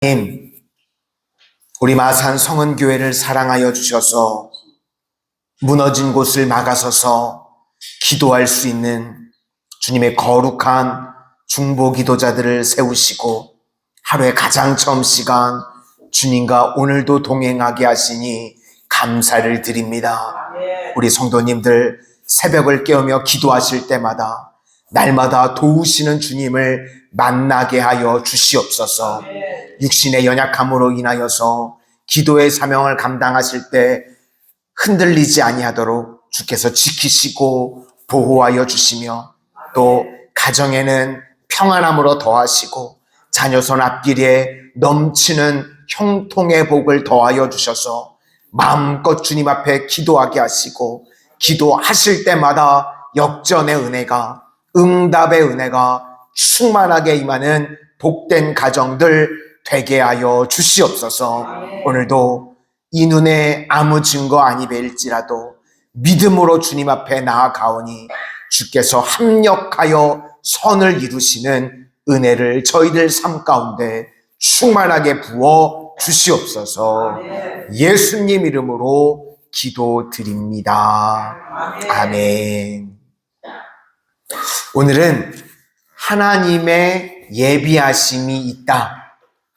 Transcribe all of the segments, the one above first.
하나님, 우리 마산 성은교회를 사랑하여 주셔서 무너진 곳을 막아서서 기도할 수 있는 주님의 거룩한 중보 기도자들을 세우시고 하루에 가장 처음 시간 주님과 오늘도 동행하게 하시니 감사를 드립니다. 우리 성도님들 새벽을 깨우며 기도하실 때마다 날마다 도우시는 주님을 만나게 하여 주시옵소서. 육신의 연약함으로 인하여서 기도의 사명을 감당하실 때 흔들리지 아니하도록 주께서 지키시고 보호하여 주시며, 또 가정에는 평안함으로 더하시고 자녀손 앞길에 넘치는 형통의 복을 더하여 주셔서 마음껏 주님 앞에 기도하게 하시고, 기도하실 때마다 역전의 은혜가, 응답의 은혜가 충만하게 임하는 복된 가정들 되게 하여 주시옵소서. 오늘도 이 눈에 아무 증거 아니 뵐지라도 믿음으로 주님 앞에 나아가오니 주께서 합력하여 선을 이루시는 은혜를 저희들 삶 가운데 충만하게 부어 주시옵소서. 예수님 이름으로 기도드립니다. 아멘. 오늘은 하나님의 예비하심이 있다.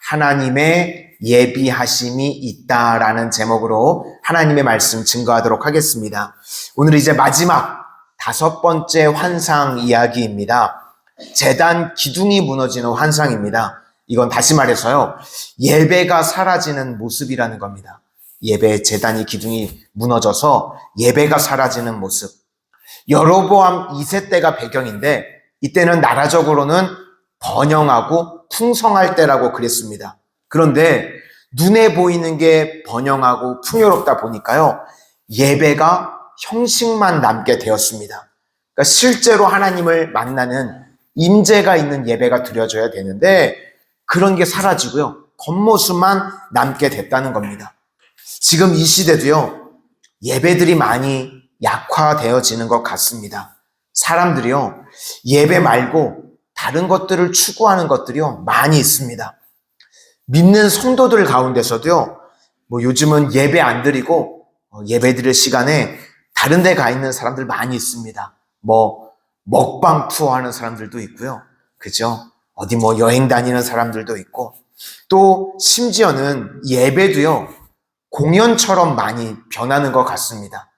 하나님의 예비하심이 있다라는 제목으로 하나님의 말씀 증거하도록 하겠습니다. 오늘 이제 마지막 5번째 환상 이야기입니다. 제단 기둥이 무너지는 환상입니다. 이건 다시 말해서요, 예배가 사라지는 모습이라는 겁니다. 예배 제단이 기둥이 무너져서 예배가 사라지는 모습. 여로보암 2세 때가 배경인데, 이때는 나라적으로는 번영하고 풍성할 때라고 그랬습니다. 그런데 눈에 보이는 게 번영하고 풍요롭다 보니까요, 예배가 형식만 남게 되었습니다. 그러니까 실제로 하나님을 만나는 임재가 있는 예배가 드려져야 되는데 그런 게 사라지고요, 겉모습만 남게 됐다는 겁니다. 지금 이 시대도요, 예배들이 많이 약화되어지는 것 같습니다. 사람들이요, 예배 말고 다른 것들을 추구하는 것들이요 많이 있습니다. 믿는 성도들 가운데서도요, 요즘은 예배 안 드리고 예배 드릴 시간에 다른 데 가 있는 사람들 많이 있습니다. 먹방 투어 하는 사람들도 있고요, 그죠? 어디 여행 다니는 사람들도 있고, 또 심지어는 예배도요 공연처럼 많이 변하는 것 같습니다.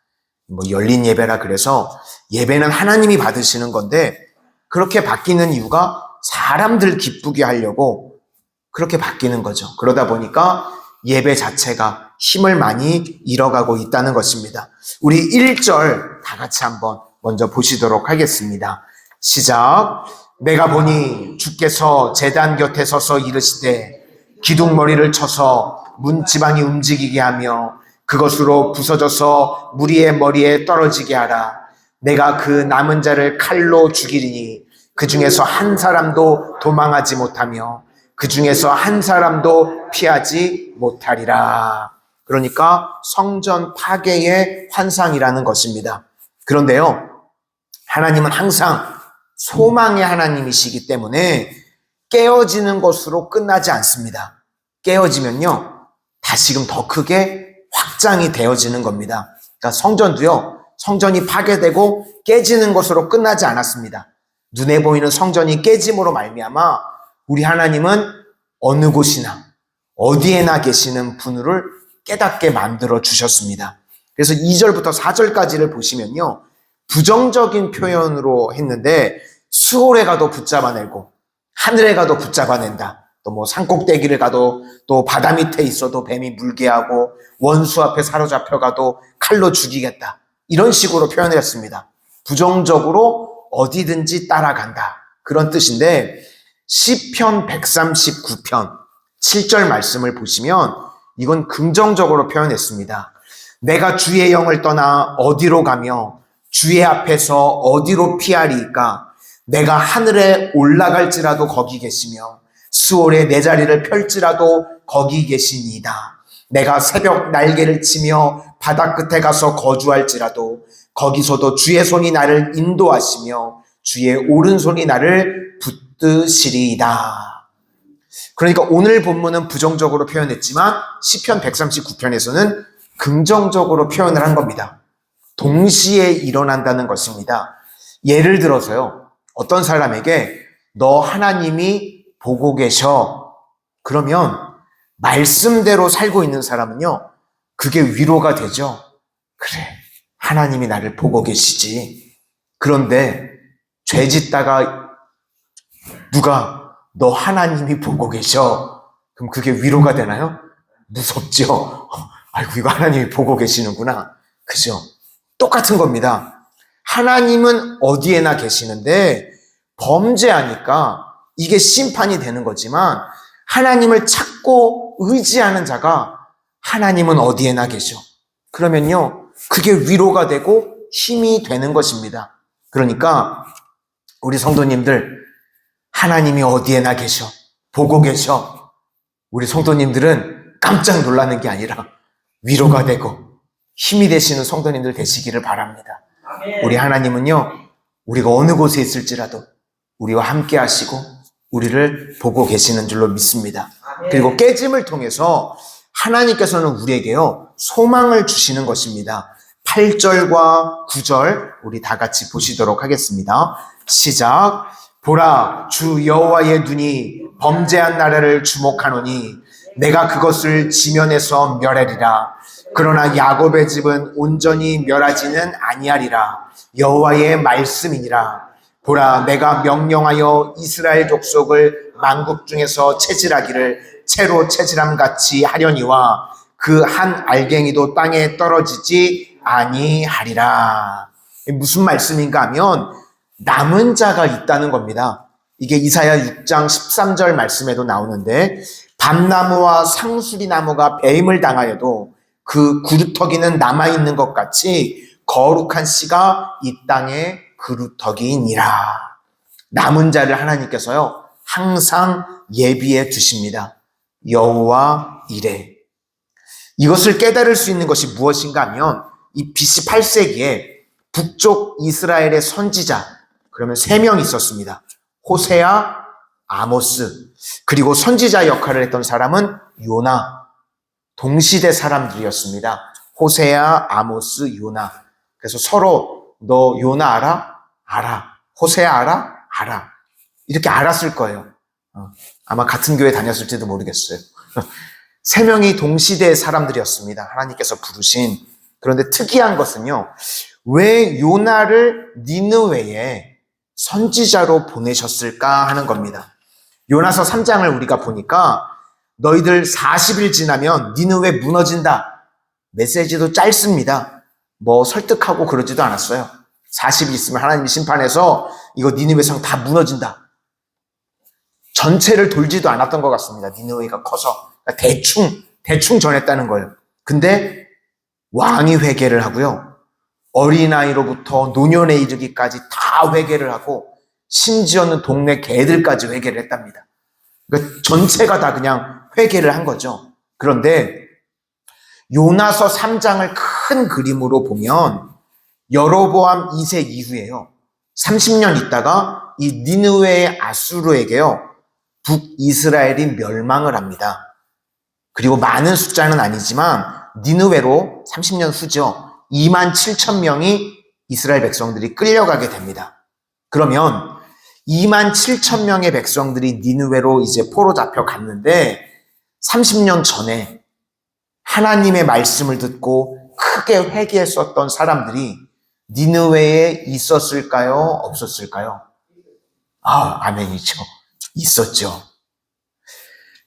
열린 예배라 그래서 예배는 하나님이 받으시는 건데 그렇게 바뀌는 이유가 사람들 기쁘게 하려고 그렇게 바뀌는 거죠. 그러다 보니까 예배 자체가 힘을 많이 잃어가고 있다는 것입니다. 우리 1절 다 같이 한번 먼저 보시도록 하겠습니다. 시작. 내가 보니 주께서 제단 곁에 서서 이르시되 기둥머리를 쳐서 문지방이 움직이게 하며 그것으로 부서져서 무리의 머리에 떨어지게 하라. 내가 그 남은 자를 칼로 죽이리니 그 중에서 한 사람도 도망하지 못하며 그 중에서 한 사람도 피하지 못하리라. 그러니까 성전 파괴의 환상이라는 것입니다. 그런데요, 하나님은 항상 소망의 하나님이시기 때문에 깨어지는 것으로 끝나지 않습니다. 깨어지면요, 다시금 더 크게 확장이 되어지는 겁니다. 그러니까 성전도요, 성전이 파괴되고 깨지는 것으로 끝나지 않았습니다. 눈에 보이는 성전이 깨짐으로 말미암아 우리 하나님은 어느 곳이나 어디에나 계시는 분을 깨닫게 만들어 주셨습니다. 그래서 2절부터 4절까지를 보시면요, 부정적인 표현으로 했는데 수월에 가도 붙잡아내고 하늘에 가도 붙잡아낸다. 또 산꼭대기를 가도, 또 바다 밑에 있어도 뱀이 물게 하고 원수 앞에 사로잡혀 가도 칼로 죽이겠다. 이런 식으로 표현을 했습니다. 부정적으로 어디든지 따라간다. 그런 뜻인데 시편 139편 7절 말씀을 보시면 이건 긍정적으로 표현했습니다. 내가 주의 영을 떠나 어디로 가며 주의 앞에서 어디로 피하리이까? 내가 하늘에 올라갈지라도 거기 계시며 수월에 내 자리를 펼지라도 거기 계시니이다. 내가 새벽 날개를 치며 바다 끝에 가서 거주할지라도 거기서도 주의 손이 나를 인도하시며 주의 오른손이 나를 붙드시리이다. 그러니까 오늘 본문은 부정적으로 표현했지만 시편 139편에서는 긍정적으로 표현을 한 겁니다. 동시에 일어난다는 것입니다. 예를 들어서요. 어떤 사람에게 너 하나님이 보고 계셔. 그러면 말씀대로 살고 있는 사람은요. 그게 위로가 되죠. 그래. 하나님이 나를 보고 계시지. 그런데 죄 짓다가 누가 너 하나님이 보고 계셔. 그럼 그게 위로가 되나요? 무섭죠. 아이고 이거 하나님이 보고 계시는구나. 그죠? 똑같은 겁니다. 하나님은 어디에나 계시는데 범죄하니까 이게 심판이 되는 거지만 하나님을 찾고 의지하는 자가 하나님은 어디에나 계셔. 그러면요. 그게 위로가 되고 힘이 되는 것입니다. 그러니까 우리 성도님들 하나님이 어디에나 계셔. 보고 계셔. 우리 성도님들은 깜짝 놀라는 게 아니라 위로가 되고 힘이 되시는 성도님들 되시기를 바랍니다. 우리 하나님은요. 우리가 어느 곳에 있을지라도 우리와 함께 하시고 우리를 보고 계시는 줄로 믿습니다. 그리고 깨짐을 통해서 하나님께서는 우리에게요. 소망을 주시는 것입니다. 8절과 9절 우리 다 같이 보시도록 하겠습니다. 시작. 보라 주 여호와의 눈이 범죄한 나라를 주목하노니 내가 그것을 지면에서 멸하리라. 그러나 야곱의 집은 온전히 멸하지는 아니하리라. 여호와의 말씀이니라. 보라 내가 명령하여 이스라엘 족속을 만국 중에서 채질하기를 채로 채질함같이 하려니와 그 한 알갱이도 땅에 떨어지지 아니하리라. 무슨 말씀인가 하면 남은 자가 있다는 겁니다. 이게 이사야 6장 13절 말씀에도 나오는데 밤나무와 상수리나무가 배임을 당하여도 그 구루터기는 남아있는 것 같이 거룩한 씨가 이 땅에 그루터기니라. 남은 자를 하나님께서요 항상 예비해 두십니다. 여호와 이레. 이것을 깨달을 수 있는 것이 무엇인가 하면 이 BC 8세기에 북쪽 이스라엘의 선지자 그러면 3명 있었습니다. 호세아, 아모스 그리고 선지자 역할을 했던 사람은 요나. 동시대 사람들이었습니다. 호세아, 아모스, 요나. 그래서 서로 너 요나 알아? 알아. 호세아 알아? 알아. 이렇게 알았을 거예요. 아마 같은 교회 다녔을지도 모르겠어요. 3명이 동시대의 사람들이었습니다. 하나님께서 부르신. 그런데 특이한 것은요. 왜 요나를 니느웨에 선지자로 보내셨을까 하는 겁니다. 요나서 3장을 우리가 보니까 너희들 40일 지나면 니느웨 무너진다. 메시지도 짧습니다. 뭐 설득하고 그러지도 않았어요. 40일 있으면 하나님이 심판해서 이거 니느웨 성 다 무너진다. 전체를 돌지도 않았던 것 같습니다. 니느웨가 커서. 그러니까 대충 전했다는 거예요. 근데 왕이 회개를 하고요. 어린아이로부터 노년에 이르기까지 다 회개를 하고 심지어는 동네 개들까지 회개를 했답니다. 그러니까 전체가 다 그냥 회개를 한 거죠. 그런데 요나서 3장을 큰 그림으로 보면 여로보암 2세 이후에요. 30년 있다가 이 니느웨의 아수르에게요. 북이스라엘이 멸망을 합니다. 그리고 많은 숫자는 아니지만 니느웨로 30년 후죠. 2만 7천 명이 이스라엘 백성들이 끌려가게 됩니다. 그러면 2만 7천 명의 백성들이 니느웨로 이제 포로 잡혀 갔는데 30년 전에 하나님의 말씀을 듣고 크게 회개했었던 사람들이 니느웨에 있었을까요? 없었을까요? 아멘이죠. 있었죠.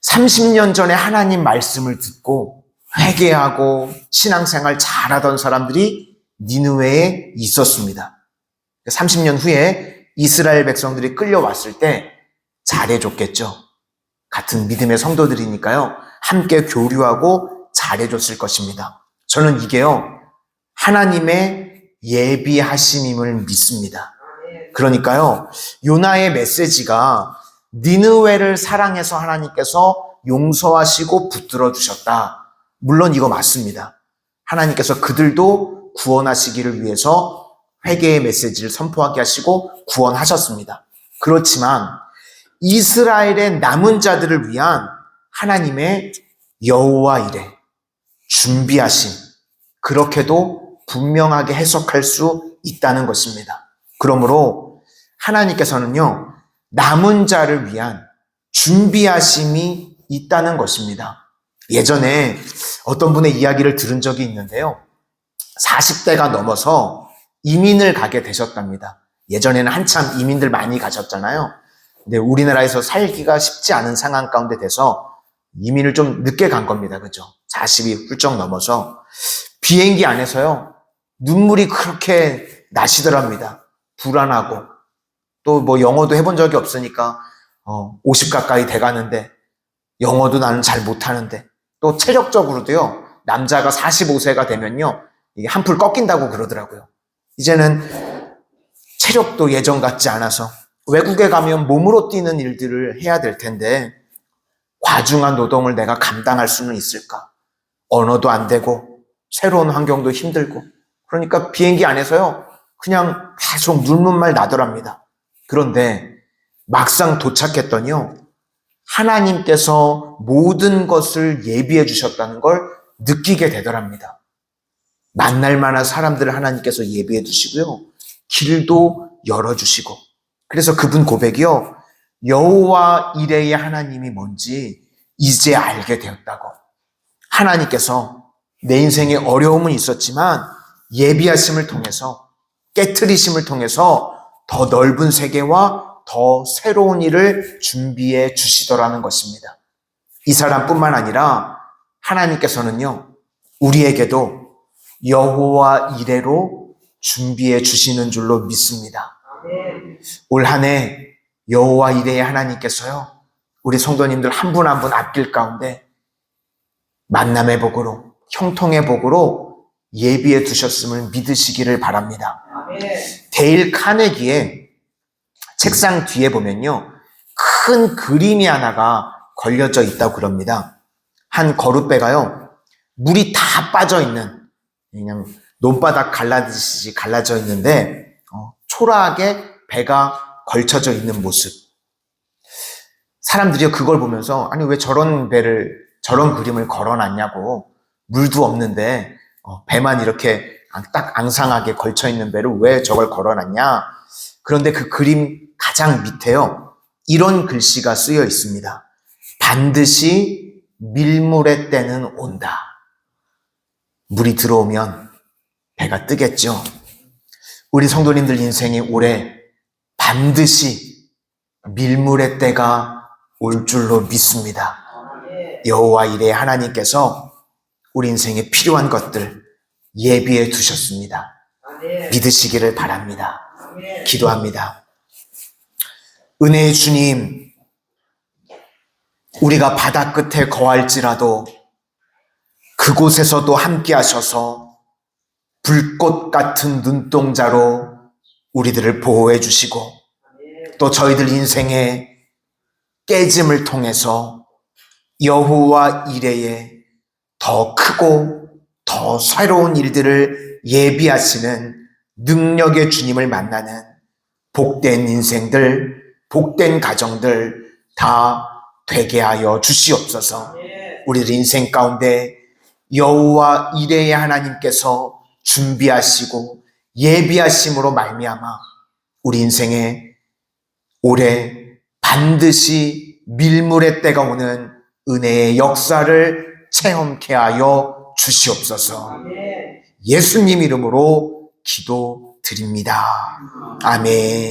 30년 전에 하나님 말씀을 듣고 회개하고 신앙생활 잘하던 사람들이 니느웨에 있었습니다. 30년 후에 이스라엘 백성들이 끌려왔을 때 잘해줬겠죠. 같은 믿음의 성도들이니까요. 함께 교류하고 잘해줬을 것입니다. 저는 이게요. 하나님의 예비하심임을 믿습니다. 그러니까요. 요나의 메시지가 니느웨를 사랑해서 하나님께서 용서하시고 붙들어 주셨다. 물론 이거 맞습니다. 하나님께서 그들도 구원하시기를 위해서 회개의 메시지를 선포하게 하시고 구원하셨습니다. 그렇지만 이스라엘의 남은 자들을 위한 하나님의 여호와 이레, 준비하심, 그렇게도 분명하게 해석할 수 있다는 것입니다. 그러므로 하나님께서는요, 남은 자를 위한 준비하심이 있다는 것입니다. 예전에 어떤 분의 이야기를 들은 적이 있는데요. 40대가 넘어서 이민을 가게 되셨답니다. 예전에는 한참 이민들 많이 가셨잖아요. 근데 우리나라에서 살기가 쉽지 않은 상황 가운데 돼서 이민을 좀 늦게 간 겁니다. 그죠? 40이 훌쩍 넘어서 비행기 안에서요, 눈물이 그렇게 나시더랍니다. 불안하고, 또 뭐 영어도 해본 적이 없으니까 50 가까이 돼가는데 영어도 나는 잘 못하는데, 또 체력적으로도요, 남자가 45세가 되면요, 이게 한풀 꺾인다고 그러더라고요. 이제는 체력도 예전 같지 않아서 외국에 가면 몸으로 뛰는 일들을 해야 될 텐데 과중한 노동을 내가 감당할 수는 있을까? 언어도 안 되고 새로운 환경도 힘들고, 그러니까 비행기 안에서요, 그냥 계속 눈물만 나더랍니다. 그런데 막상 도착했더니요, 하나님께서 모든 것을 예비해 주셨다는 걸 느끼게 되더랍니다. 만날 만한 사람들을 하나님께서 예비해 두시고요, 길도 열어주시고, 그래서 그분 고백이요, 여호와 이레의 하나님이 뭔지 이제 알게 되었다고. 하나님께서 내 인생에 어려움은 있었지만 예비하심을 통해서, 깨트리심을 통해서 더 넓은 세계와 더 새로운 일을 준비해 주시더라는 것입니다. 이 사람뿐만 아니라 하나님께서는요, 우리에게도 여호와 이레로 준비해 주시는 줄로 믿습니다. 올 한 해 여호와 이레의 하나님께서요, 우리 성도님들 한 분 한 분 앞길 가운데 만남의 복으로, 형통의 복으로 예비해 두셨음을 믿으시기를 바랍니다. 데일 카네기의 책상 뒤에 보면요, 큰 그림이 하나가 걸려져 있다고 그럽니다. 한 거룻배가요, 물이 다 빠져 있는, 그냥 논바닥 갈라지듯이 갈라져 있는데 초라하게 배가 걸쳐져 있는 모습. 사람들이 그걸 보면서, 아니 왜 저런 배를, 저런 그림을 걸어놨냐고, 물도 없는데 배만 이렇게 딱 앙상하게 걸쳐 있는 배를 왜 저걸 걸어놨냐. 그런데 그 그림 가장 밑에요, 이런 글씨가 쓰여 있습니다. 반드시 밀물의 때는 온다. 물이 들어오면 배가 뜨겠죠. 우리 성도님들 인생이 올해 반드시 밀물의 때가 올 줄로 믿습니다. 여호와 이레 하나님께서 우리 인생에 필요한 것들 예비해 두셨습니다. 믿으시기를 바랍니다. 기도합니다. 은혜의 주님, 우리가 바다 끝에 거할지라도 그곳에서도 함께 하셔서 불꽃 같은 눈동자로 우리들을 보호해 주시고, 또 저희들 인생의 깨짐을 통해서 여호와 이레의 더 크고 더 새로운 일들을 예비하시는 능력의 주님을 만나는 복된 인생들, 복된 가정들 다 되게 하여 주시옵소서. 우리들 인생 가운데 여호와 이레의 하나님께서 준비하시고 예비하심으로 말미암아 우리 인생에 올해 반드시 밀물의 때가 오는 은혜의 역사를 체험케 하여 주시옵소서. 예수님 이름으로 기도드립니다. 아멘.